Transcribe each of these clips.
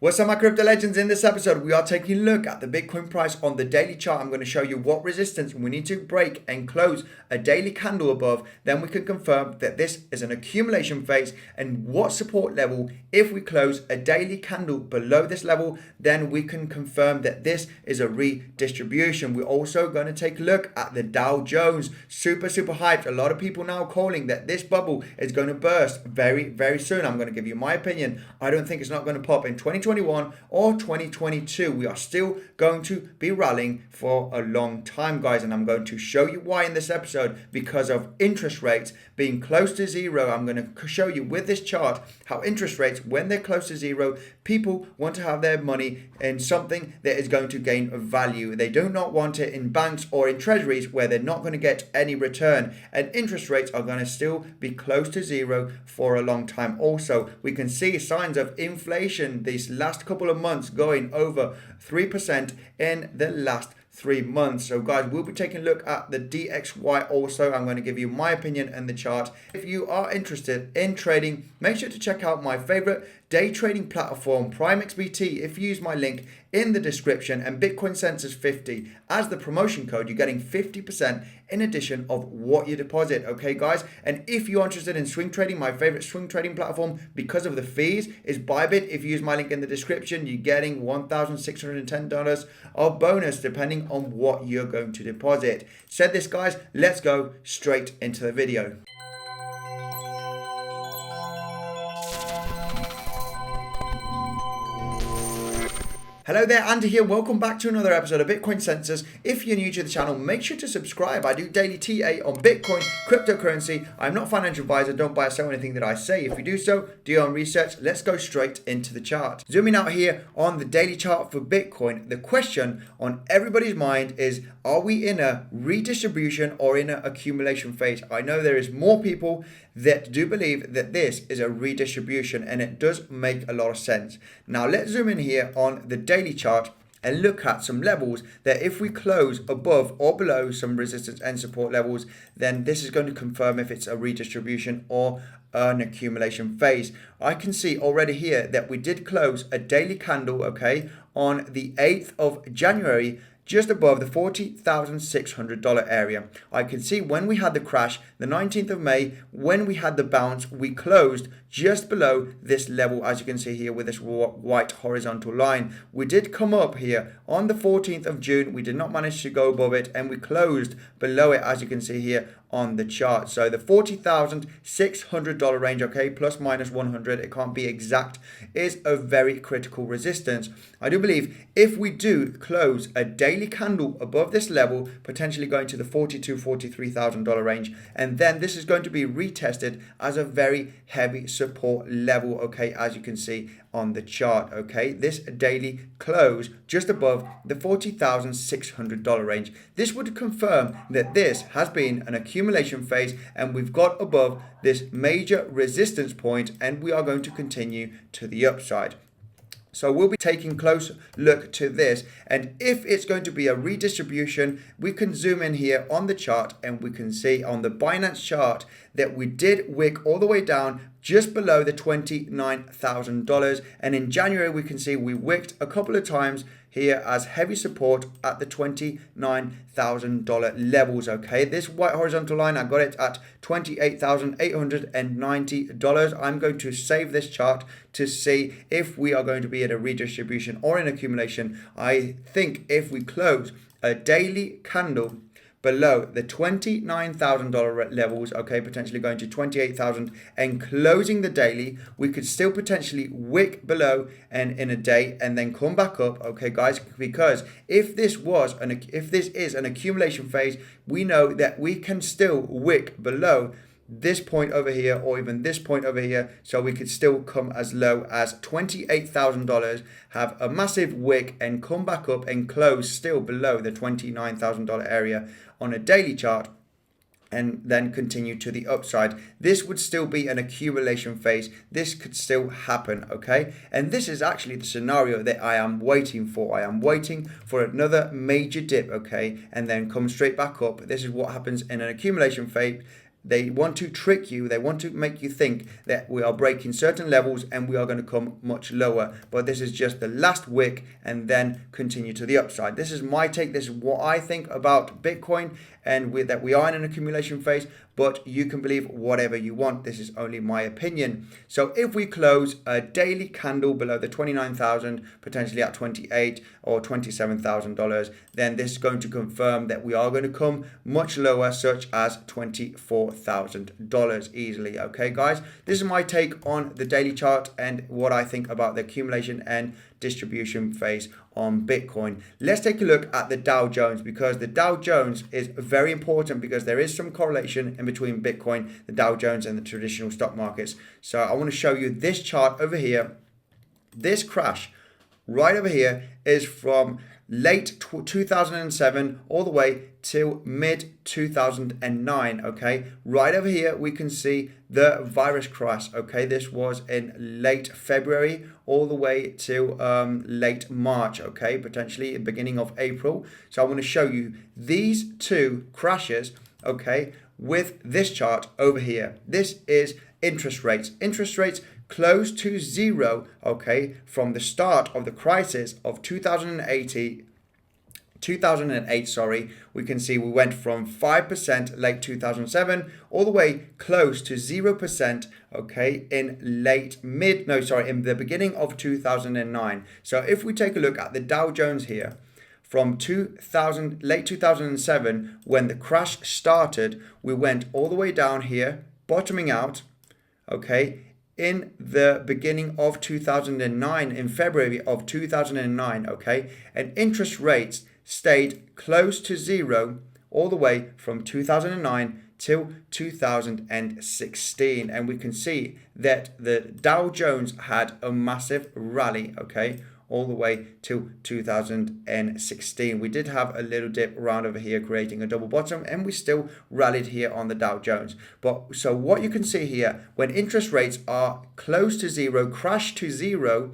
What's up, my crypto legends? In this episode, we are taking a look at the Bitcoin price on the daily chart. I'm going to show you what resistance we need to break and close a daily candle above. Then we can confirm that this is an accumulation phase, and what support level, if we close a daily candle below this level, then we can confirm that this is a redistribution. We're also going to take a look at the Dow Jones. Super hyped. A lot of people now calling that this bubble is going to burst very soon. I'm going to give you my opinion. I don't think it's not going to pop in 2021 or 2022. We are still going to be rallying for a long time, guys, and I'm going to show you why in this episode. Because of interest rates being close to zero, I'm going to show you with this chart how interest rates, when they're close to zero, people want to have their money in something that is going to gain value. They do not want it in banks or in treasuries where they're not going to get any return, and interest rates are going to still be close to zero for a long time. Also, we can see signs of inflation these last couple of months, going over 3% in the last 3 months. So guys, we'll be taking a look at the DXY also. I'm going to give you my opinion and the chart. If you are interested in trading, make sure to check out my favorite day trading platform, PrimeXbt. If you use my link in the description and Bitcoinsensus 50 as the promotion code, you're getting 50% in addition of what you deposit. Okay, guys? And if you're interested in swing trading, my favorite swing trading platform because of the fees is Bybit. If you use my link in the description, you're getting $1,610 of bonus depending on what you're going to deposit. Said this, guys, let's go straight into the video. Hello there, Andy here. Welcome back to another episode of Bitcoinsensus. If you're new to the channel, make sure to subscribe. I do daily TA on Bitcoin, cryptocurrency. I'm not a financial advisor. Don't buy or sell anything that I say. If you do so, do your own research. Let's go straight into the chart. Zooming out here on the daily chart for Bitcoin, the question on everybody's mind is, are we in a redistribution or in an accumulation phase? I know there is more people that do believe that this is a redistribution, and it does make a lot of sense. Now let's zoom in here on the daily chart and look at some levels that if we close above or below some resistance and support levels, then this is going to confirm if it's a redistribution or an accumulation phase. I can see already here that we did close a daily candle, okay, on the 8th of January, just above the $40,600 area. I can see when we had the crash, the 19th of May, when we had the bounce, we closed just below this level, as you can see here with this white horizontal line. We did come up here on the 14th of June. We did not manage to go above it, and we closed below it, as you can see here on the chart. So the $40,600 range, okay, plus minus 100, it can't be exact, is a very critical resistance. I do believe if we do close a daily candle above this level, potentially going to the $42,000, $43,000 range, and then this is going to be retested as a very heavy support level, okay, as you can see on the chart, okay. This daily close just above the $40,600 range. This would confirm that this has been an accumulation phase, and we've got above this major resistance point, and we are going to continue to the upside. So we'll be taking a close look to this, and if it's going to be a redistribution, we can zoom in here on the chart and we can see on the Binance chart that we did wick all the way down just below the $29,000, and in January we can see we wicked a couple of times here as heavy support at the $29,000 levels, okay. This white horizontal line, I got it at $28,890. I'm going to save this chart to see if we are going to be at a redistribution or an accumulation. I think if we close a daily candle below the $29,000 levels, okay, potentially going to 28,000 and closing the daily, we could still potentially wick below and in a day and then come back up, okay, guys, because if this is an accumulation phase, we know that we can still wick below this point over here or even this point over here, so we could still come as low as $28,000, have a massive wick and come back up and close still below the $29,000 area on a daily chart, and then continue to the upside. This would still be an accumulation phase. This could still happen, okay? And this is actually the scenario that I am waiting for. I am waiting for another major dip, okay? And then come straight back up. This is what happens in an accumulation phase They want to trick you. They want to make you think that we are breaking certain levels and we are going to come much lower. But this is just the last wick and then continue to the upside. This is my take. This is what I think about Bitcoin and that we are in an accumulation phase. But you can believe whatever you want. This is only my opinion. So if we close a daily candle below the 29,000, potentially at 28 or $27,000, then this is going to confirm that we are going to come much lower, such as $24,000 easily. Okay, guys, this is my take on the daily chart and what I think about the accumulation and distribution phase on Bitcoin. Let's take a look at the Dow Jones, because the Dow Jones is very important because there is some correlation in between Bitcoin, the Dow Jones, and the traditional stock markets. So I want to show you this chart over here. This crash right over here is from late 2007 all the way till mid 2009. Okay, right over here we can see the virus crash. Okay, this was in late February all the way till late March. Okay, potentially beginning of April. So I want to show you these two crashes, okay, with this chart over here. This is interest rates. Interest rates close to zero, okay, from the start of the crisis of 2008, we can see we went from 5% late 2007 all the way close to 0%, okay, in in the beginning of 2009. So if we take a look at the Dow Jones here, from late 2007, when the crash started, we went all the way down here, bottoming out, okay, in the beginning of 2009, in February of 2009, okay, and interest rates stayed close to zero all the way from 2009 till 2016. And we can see that the Dow Jones had a massive rally, okay, all the way to 2016. We did have a little dip around over here, creating a double bottom, and we still rallied here on the Dow Jones. But so what you can see here, when interest rates are close to zero, crash to zero,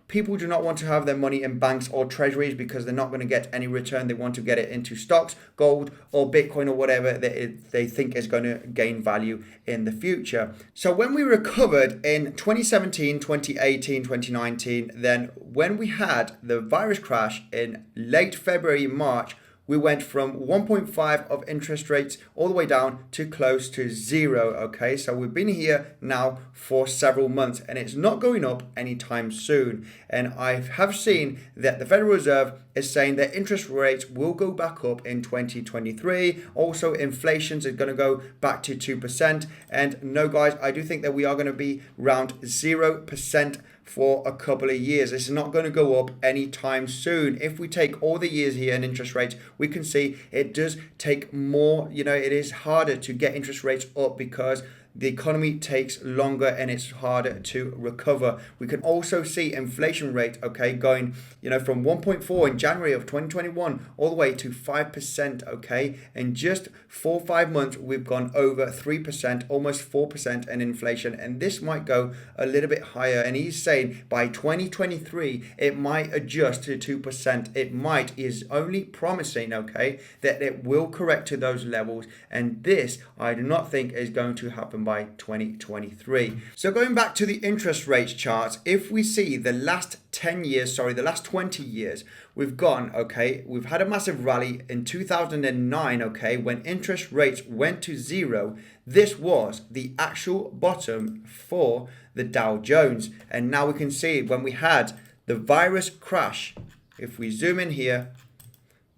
people do not want to have their money in banks or treasuries because they're not going to get any return. They want to get it into stocks, gold, or Bitcoin, or whatever they think is going to gain value in the future. So when we recovered in 2017, 2018, 2019, then when we had the virus crash in late February, March, we went from 1.5 of interest rates all the way down to close to zero. Okay, so we've been here now for several months and it's not going up anytime soon. And I have seen that the Federal Reserve is saying that interest rates will go back up in 2023. Also, inflation is going to go back to 2%. And no, guys, I do think that we are going to be around 0% for a couple of years. It's not going to go up anytime soon. If we take all the years here in interest rates, we can see it does take more, it is harder to get interest rates up because the economy takes longer and it's harder to recover. We can also see inflation rate, okay, going, from 1.4 in January of 2021 all the way to 5%, okay? In just 4 or 5 months, we've gone over 3%, almost 4% in inflation, and this might go a little bit higher. And he's saying by 2023, it might adjust to 2%. It might, is only promising, okay, that it will correct to those levels. And this, I do not think is going to happen by 2023. So going back to the interest rates charts, if we see the last 20 years, we've gone, okay, we've had a massive rally in 2009, okay, when interest rates went to zero. This was the actual bottom for the Dow Jones. And now we can see when we had the virus crash, if we zoom in here,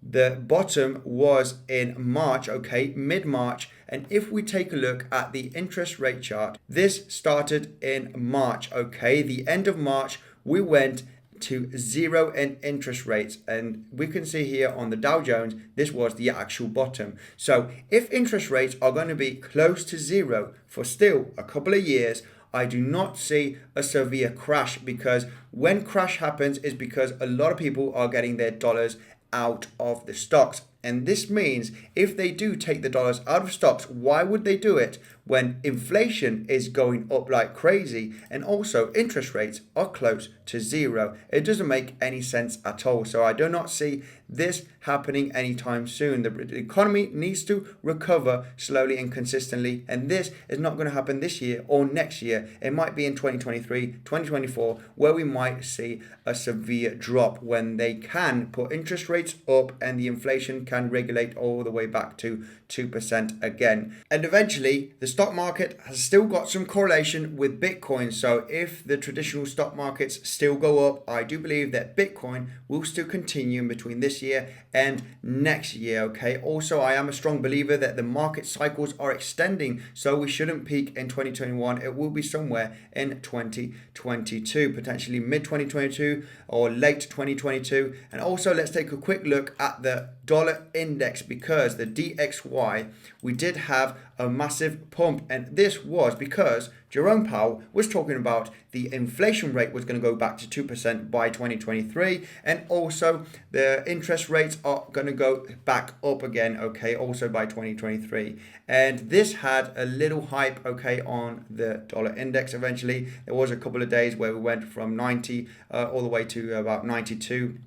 the bottom was in March, okay, mid-March. And if we take a look at the interest rate chart, this started in March, okay. The end of March, we went to zero in interest rates. And we can see here on the Dow Jones, this was the actual bottom. So if interest rates are going to be close to zero for still a couple of years, I do not see a severe crash, because when crash happens is because a lot of people are getting their dollars out of the stocks. And this means if they do take the dollars out of stocks, why would they do it when inflation is going up like crazy and also interest rates are close to zero? It doesn't make any sense at all. So I do not see this happening anytime soon. The economy needs to recover slowly and consistently, and this is not going to happen this year or next year. It might be in 2023, 2024, where we might see a severe drop when they can put interest rates up and the inflation can regulate all the way back to 2% again. And eventually, the stock market has still got some correlation with Bitcoin. So if the traditional stock markets still go up, I do believe that Bitcoin will still continue in between this year and next year. Okay. Also, I am a strong believer that the market cycles are extending, so we shouldn't peak in 2021. It will be somewhere in 2022, potentially mid 2022 or late 2022. And also, let's take a quick look at the dollar index, because the DXY, we did have a massive pump, and this was because Jerome Powell was talking about the inflation rate was going to go back to 2% by 2023, and also the interest rates are going to go back up again, okay, also by 2023. And this had a little hype, okay, on the dollar index. Eventually, there was a couple of days where we went from 90 all the way to about 92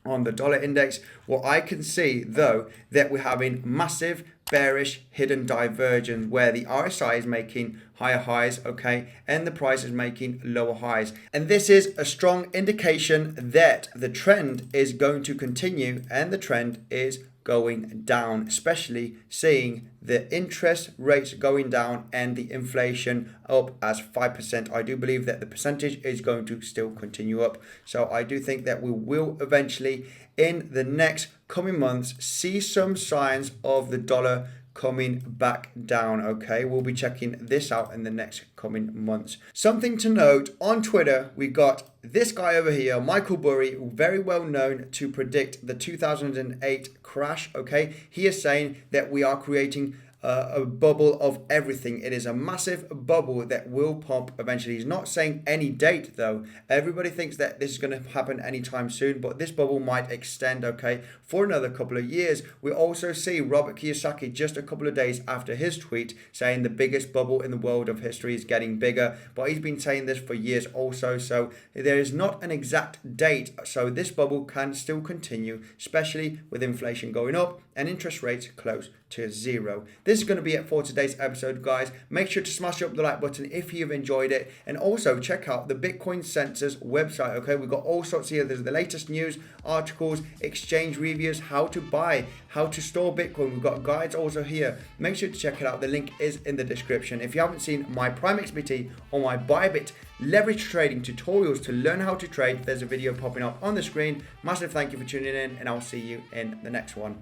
on the dollar index. Well, I can see though that we're having massive bearish hidden divergence where the RSI is making higher highs, okay, and the price is making lower highs. And this is a strong indication that the trend is going to continue and the trend is going down, especially seeing the interest rates going down and the inflation up as 5%. I do believe that the percentage is going to still continue up. So I do think that we will eventually in the next coming months see some signs of the dollar coming back down. Okay, we'll be checking this out in the next coming months. Something to note, on Twitter we got this guy over here, Michael Burry, very well known to predict the 2008 crash. Okay, he is saying that we are creating a bubble of everything. It is a massive bubble that will pop eventually. He's not saying any date though. Everybody thinks that this is going to happen anytime soon, but this bubble might extend, okay, for another couple of years. We also see Robert Kiyosaki just a couple of days after his tweet saying the biggest bubble in the world of history is getting bigger, but he's been saying this for years also. So there is not an exact date. So this bubble can still continue, especially with inflation going up and interest rates close to zero. This is going to be it for today's episode, guys. Make sure to smash up the like button if you've enjoyed it, and also check out the Bitcoinsensus website. Okay, we've got all sorts here. There's the latest news, articles, exchange reviews, how to buy, how to store Bitcoin. We've got guides also here. Make sure to check it out. The link is in the description. If you haven't seen my PrimeXbt or my Bybit leverage trading tutorials to learn how to trade, there's a video popping up on the screen. Massive thank you for tuning in, and I'll see you in the next one.